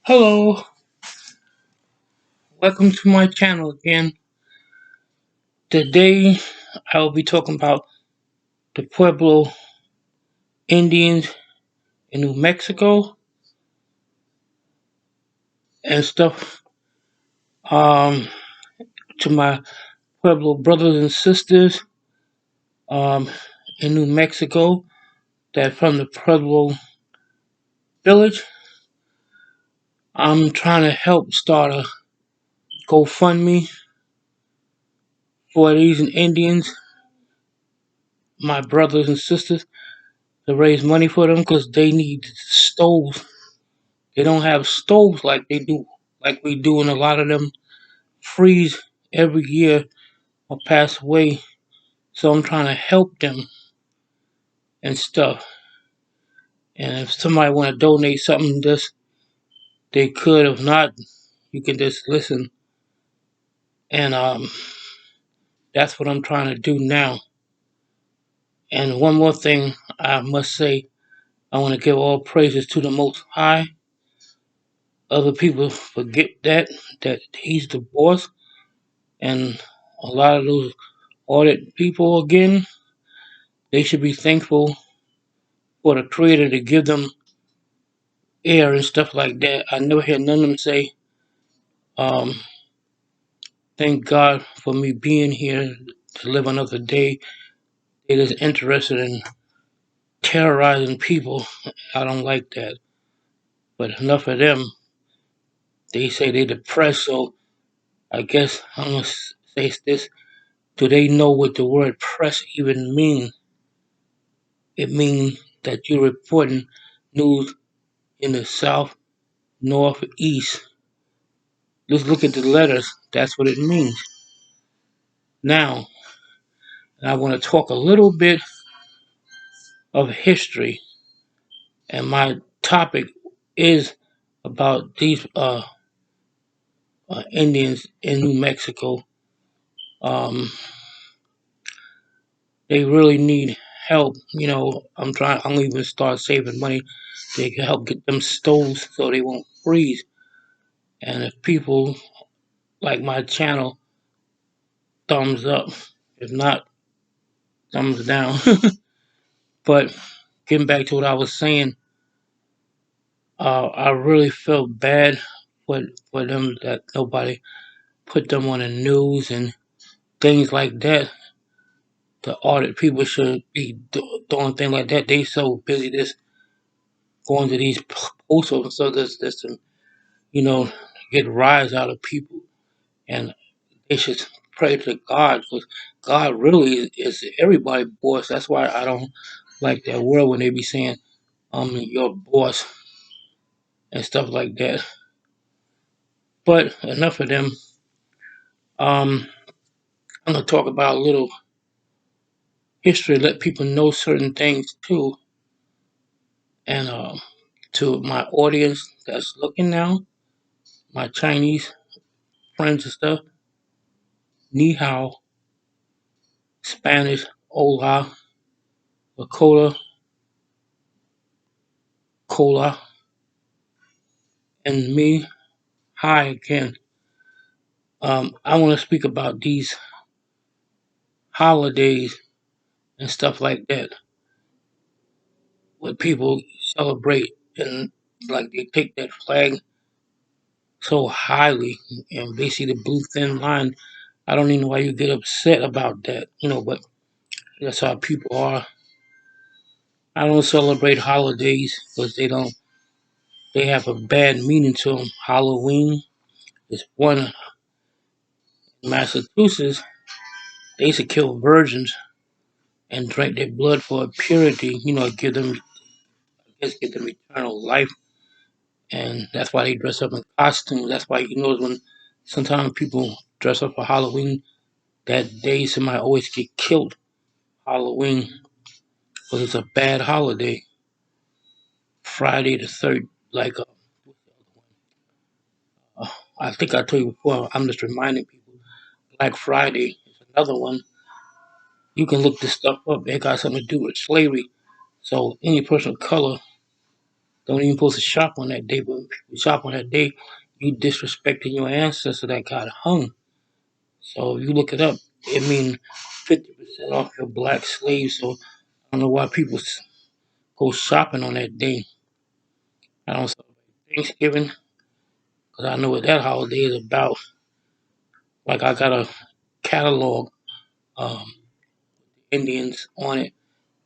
Hello, welcome to my channel again. Today I will be talking about the Pueblo Indians in New Mexico and stuff. Um, to my Pueblo brothers and sisters um, in New Mexico that from the Pueblo village. I'm trying to help start a GoFundMe for these Indians, my brothers and sisters, to raise money for them because they need stoves. They don't have stoves like we do, and a lot of them freeze every year or pass away. So I'm trying to help them and stuff. And if somebody want to donate something, just they could. If not, you can just listen. And that's what I'm trying to do now. And one more thing I must say, I want to give all praises to the Most High. Other people forget that He's the boss, and a lot of those audit people again, they should be thankful for the Creator to give them air and stuff like that. I never hear none of them say, um, thank God for me being here to live another day. They just interested in terrorizing people. I don't like that. But enough of them. They say they depressed, so I guess I'm going to say this. Do they know what the word press even means? It means that you're reporting news in the south, north, east. Let's look at the letters. That's what it means. Now, I want to talk a little bit of history, and my topic is about these Indians in New Mexico. Um, they really need help. I'm even start saving money. They can help get them stoves so they won't freeze. And if people like my channel, thumbs up. If not, thumbs down. But getting back to what I was saying, I really felt bad for them that nobody put them on the news and things like that. The audit people should be doing things like that. They so busy just going to these posts and so this to, you know, get rise out of people. And they should pray to God because God really is everybody's boss. That's why I don't like that word when they be saying, your boss and stuff like that. But enough of them. Um, I'm gonna talk about a little history, let people know certain things too. And to my audience that's looking now, my Chinese friends and stuff, ni hao, Spanish, hola, Lakota, cola, and me, hi again. I want to speak about these holidays and stuff like that, what people celebrate and like they take that flag so highly and they see the blue thin line. I don't even know why you get upset about that, but that's how people are. I don't celebrate holidays because they have a bad meaning to them. Halloween is one in Massachusetts. They used to kill virgins and drink their blood for purity, give them eternal life. And that's why they dress up in costumes. That's why you notice when sometimes people dress up for Halloween, that day somebody always get killed. Halloween, because it's a bad holiday. Friday the third, like uh, I think I told you before. I'm just reminding people. Black Friday is another one. You can look this stuff up. It got something to do with slavery. So any person of color Don't even supposed to shop on that day, but when people shop on that day, you disrespecting your ancestor that got hung. So if you look it up, it means 50% off your black slaves. So I don't know why people go shopping on that day. I don't celebrate Thanksgiving because I know what that holiday is about. Like I got a catalog, um, Indians on it.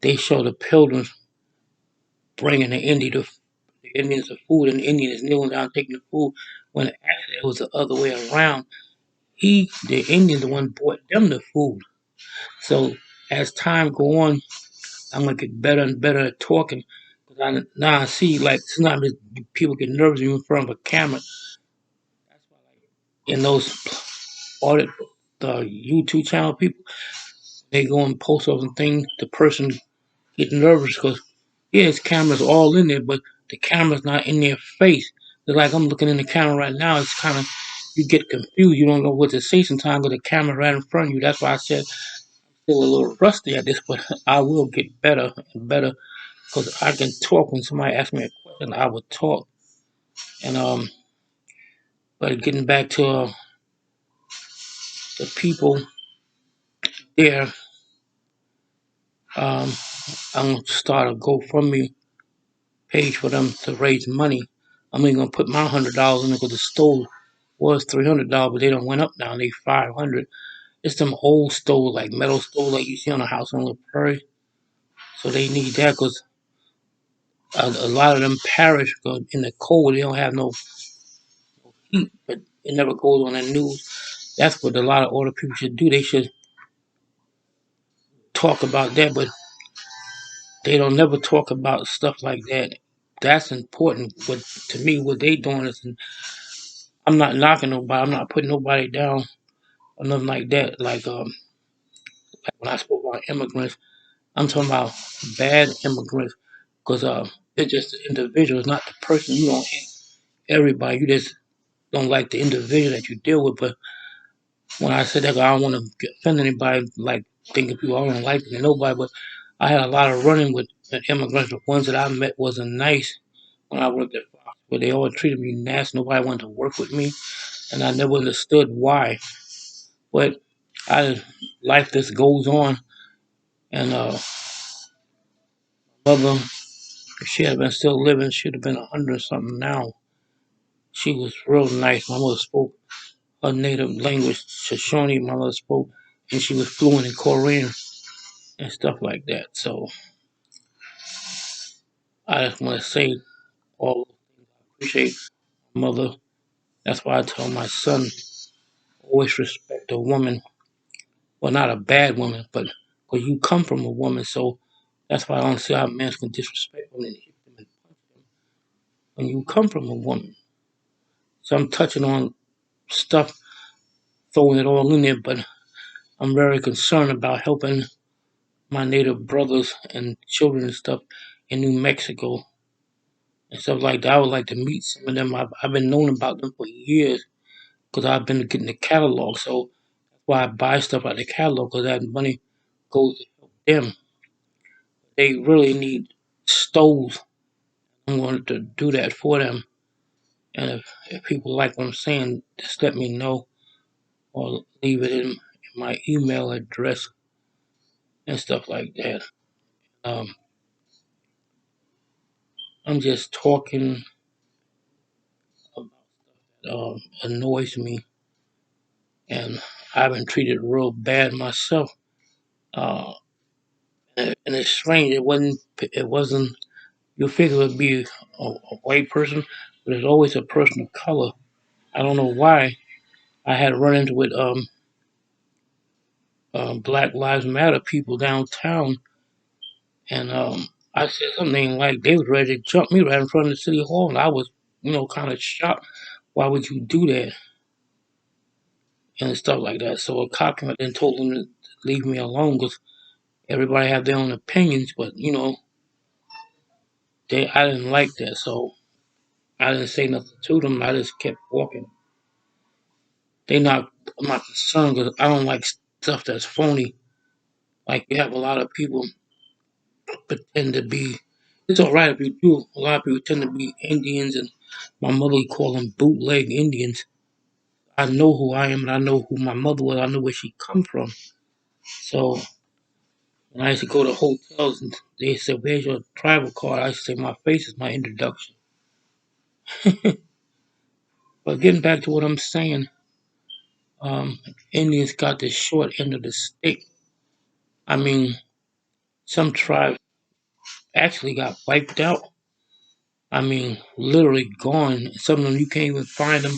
They show the pilgrims bringing the Indians the food, and the Indians kneeling down taking the food. When actually it was the other way around. The Indian, the one bought them the food. So as time go on, I'm gonna get better and better at talking. Now I see like sometimes people get nervous in front of a camera. In those audit the YouTube channel people, they go and post up and things. The person get nervous because yeah, his camera's all in there, but the camera's not in their face. It's like I'm looking in the camera right now. It's kind of you get confused. You don't know what to say sometimes with the camera right in front of you. That's why I said still a little rusty at this, but I will get better and better because I can talk when somebody asks me a question. I will talk, and but getting back to the people there, um, I'm gonna start a GoFundMe page for them to raise money. I'm even gonna put my $100 in it because the stove was $300, but they don't went up now. They 500. It's them old stoves like metal stoves like you see on a house on the prairie. So they need that because a lot of them perish 'cause in the cold. They don't have no heat, but it never goes on the news. That's what a lot of older people should do. They should talk about that, but they don't never talk about stuff like that. That's important. But to me, what they doing is, I'm not knocking nobody. I'm not putting nobody down or nothing like that. Like when I spoke about immigrants, I'm talking about bad immigrants because it's just the individual. It's not the person. You don't hate everybody. You just don't like the individual that you deal with. But when I said that, I don't want to offend anybody. Like thinking people I don't like nobody, but I had a lot of running with immigrants. The ones that I met wasn't nice when I worked at Fox, but they all treated me nasty. Nobody wanted to work with me, and I never understood why. But I life just goes on, and mother, if she had been still living, she'd have been 100 something now. She was real nice. My mother spoke her native language, Shoshone. My mother spoke, and she was fluent in Korean and stuff like that. So I just want to say all appreciate my mother. That's why I tell my son always respect a woman. Well, not a bad woman, but because you come from a woman. So that's why I don't see how men can disrespect women and hit them and punch them when you come from a woman. So I'm touching on stuff, throwing it all in there, but I'm very concerned about helping my native brothers and children and stuff in New Mexico and stuff like that. I would like to meet some of them. I've been knowing about them for years because I've been getting the catalog. So that's why I buy stuff out of the catalog because that money goes to help them. They really need stoves. I'm going to do that for them. And if people like what I'm saying, just let me know or leave it in my email address and stuff like that. Um, I'm just talking about annoys me, and I've been treated real bad myself. Uh, and it's strange. It wasn't. It wasn't. You figure it'd be a white person, but it's always a person of color. I don't know why. I had run into with Black Lives Matter people downtown, and I said something like they was ready to jump me right in front of the city hall, and I was, kind of shocked. Why would you do that and stuff like that? So a cop came up and told them to leave me alone because everybody have their own opinions, but I didn't like that, so I didn't say nothing to them. I just kept walking. I'm not concerned because I don't like stuff that's phony. Like you have a lot of people pretend to be It's all right if you do. A lot of people tend to be Indians, and my mother would call them bootleg Indians. I know who I am, and I know who my mother was. I know where she come from. So when I used to go to hotels, and they said, "Where's your tribal card?" I used to say, "My face is my introduction." But getting back to what I'm saying, um, Indians got the short end of the stick. I mean, some tribes actually got wiped out. I mean, literally gone. Some of them you can't even find them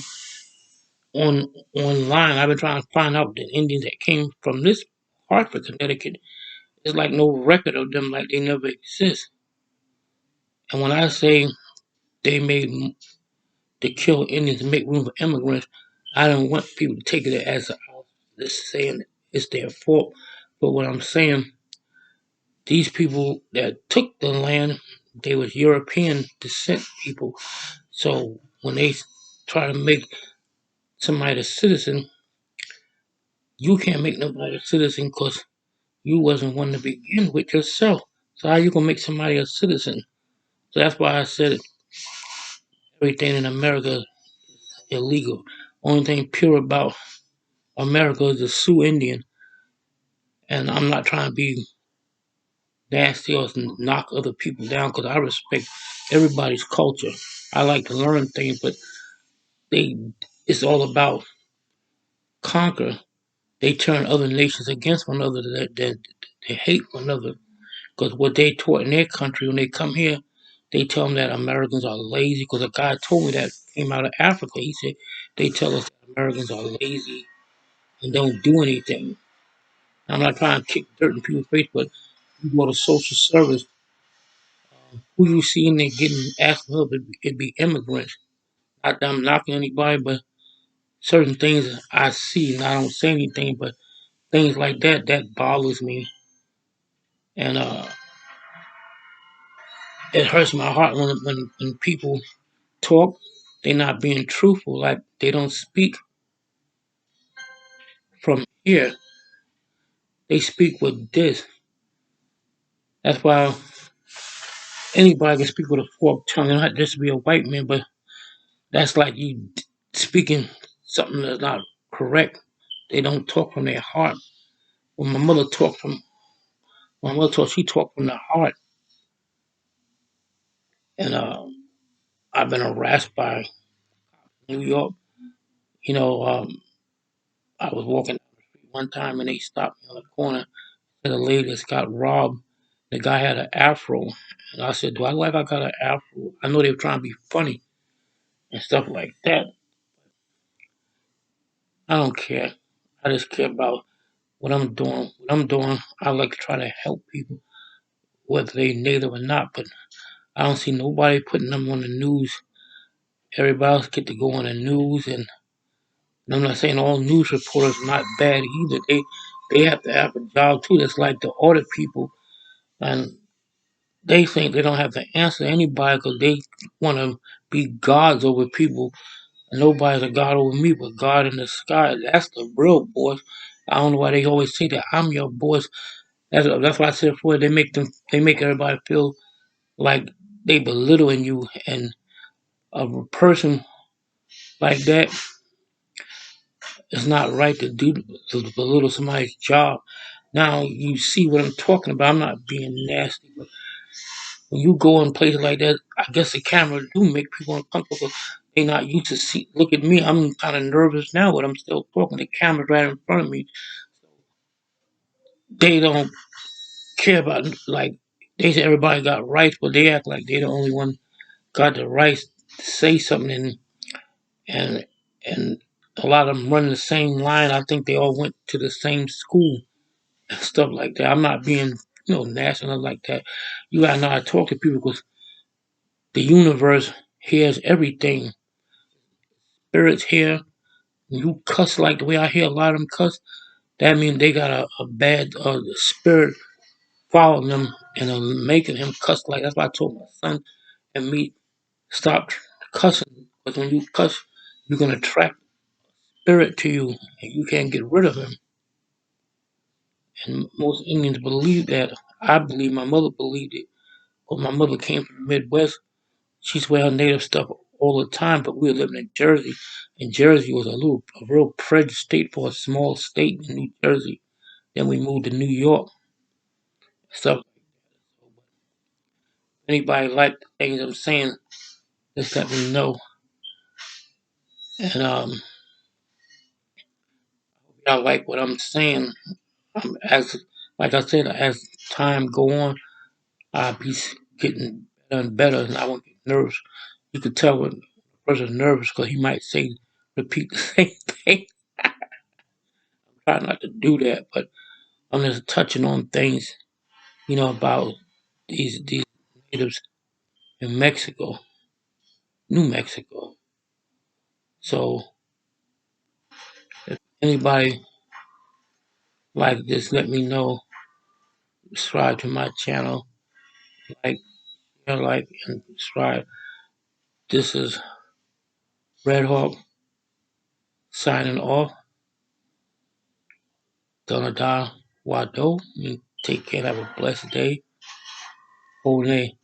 online. I've been trying to find out the Indians that came from this Hartford, Connecticut. There's like no record of them, like they never exist. And when I say they made to kill Indians and make room for immigrants, I don't want people to take it as this saying it's their fault. But what I'm saying, these people that took the land, they was European descent people. So when they try to make somebody a citizen, you can't make nobody a citizen because you wasn't one to begin with yourself. So how you gonna make somebody a citizen? So that's why I said everything in America is illegal. Only thing pure about America is the Sioux Indian. And I'm not trying to be nasty or knock other people down because I respect everybody's culture. I like to learn things, but they it's all about conquer. They turn other nations against one another. They hate one another because what they taught in their country when they come here, they tell them that Americans are lazy. Because a guy told me that came out of Africa. He said they tell us that Americans are lazy and don't do anything. I'm not trying to kick dirt in people's face, but you go to social service, who you see in there getting asked for help, it'd be immigrants. Not that I'm knocking anybody, but certain things I see and I don't say anything, but things like that bothers me. And it hurts my heart when people talk, they're not being truthful, like they don't speak from here. They speak with this. That's why anybody can speak with a forked tongue. It don't have to just be a white man, but that's like you speaking something that's not correct. They don't talk from their heart. When my mother talked, she talked from the heart. And I've been harassed by New York. You know, I was walking down the street one time and they stopped me on the corner. And a lady that's got robbed. The guy had an afro. And I said, do I look like I got an afro? I know they were trying to be funny and stuff like that. I don't care. I just care about what I'm doing. What I'm doing, I like to try to help people, whether they native or not. But I don't see nobody putting them on the news. Everybody else get to go on the news, and I'm not saying all news reporters are not bad either. They have to have a job too. That's like the audit people, and they think they don't have to answer anybody because they want to be gods over people. And nobody's a god over me but God in the sky. That's the real boss. I don't know why they always say that I'm your boss. That's why I said before they make everybody feel like they belittling you, and a person like that is not right to belittle somebody's job. Now you see what I'm talking about. I'm not being nasty, but when you go in places like that, I guess the camera do make people uncomfortable. They not used to see. Look at me. I'm kind of nervous now, but I'm still talking. The camera's right in front of me. They don't care about like they say everybody got rights, but they act like they're the only one got the rights to say something. And and a lot of them run the same line. I think they all went to the same school and stuff like that. I'm not being national like that. You gotta know how to talk to people because the universe hears everything. Spirits hear. When you cuss like the way I hear a lot of them cuss, that means they got a bad spirit following them and making him cuss like. That's why I told my son and me stop cussing because when you cuss, you're gonna attract spirit to you and you can't get rid of him. And most Indians believe that. I believe my mother believed it Well, my mother came from the Midwest. She's wear her native stuff all the time, but we were living in Jersey, and Jersey was a real prejudiced state for a small state in New Jersey. Then we moved to New York. Stuff. Anybody like the things I'm saying, just let me know. And y'all like what I'm saying. As like I said, as time go on, I'll be getting better and better, and I won't get nervous. You could tell when a person's nervous because he might say, repeat the same thing. Try not to do that, but I'm just touching on things, about these natives in Mexico, New Mexico. So if anybody like this, let me know. Subscribe to my channel, like, share, like, and subscribe. This is Red Hawk signing off. Donada Wado. Take care. Have a blessed day. Ole.